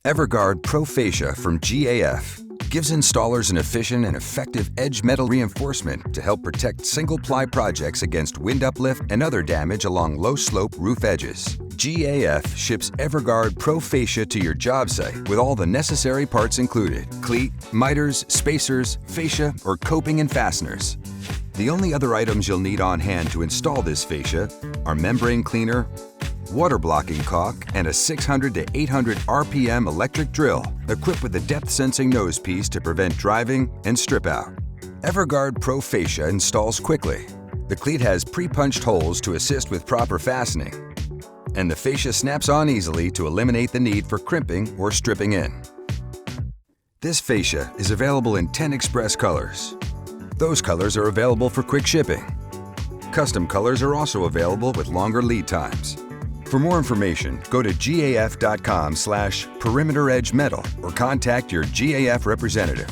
Everguard Pro Fascia from GAF gives installers an efficient and effective edge metal reinforcement to help protect single-ply projects against wind uplift and other damage along low-slope roof edges. GAF ships Everguard Pro Fascia to your job site with all the necessary parts included: cleat, miters, spacers, fascia, or coping and fasteners. The only other items you'll need on hand to install this fascia are membrane cleaner, water blocking caulk, and a 600 to 800 RPM electric drill equipped with a depth sensing nose piece to prevent driving and strip out. Everguard Pro Fascia installs quickly. The cleat has pre-punched holes to assist with proper fastening, and the fascia snaps on easily to eliminate the need for crimping or stripping in. This fascia is available in 10 express colors. Those colors are available for quick shipping. Custom colors are also available with longer lead times. For more information, go to gaf.com/perimeter edge metal or contact your GAF representative.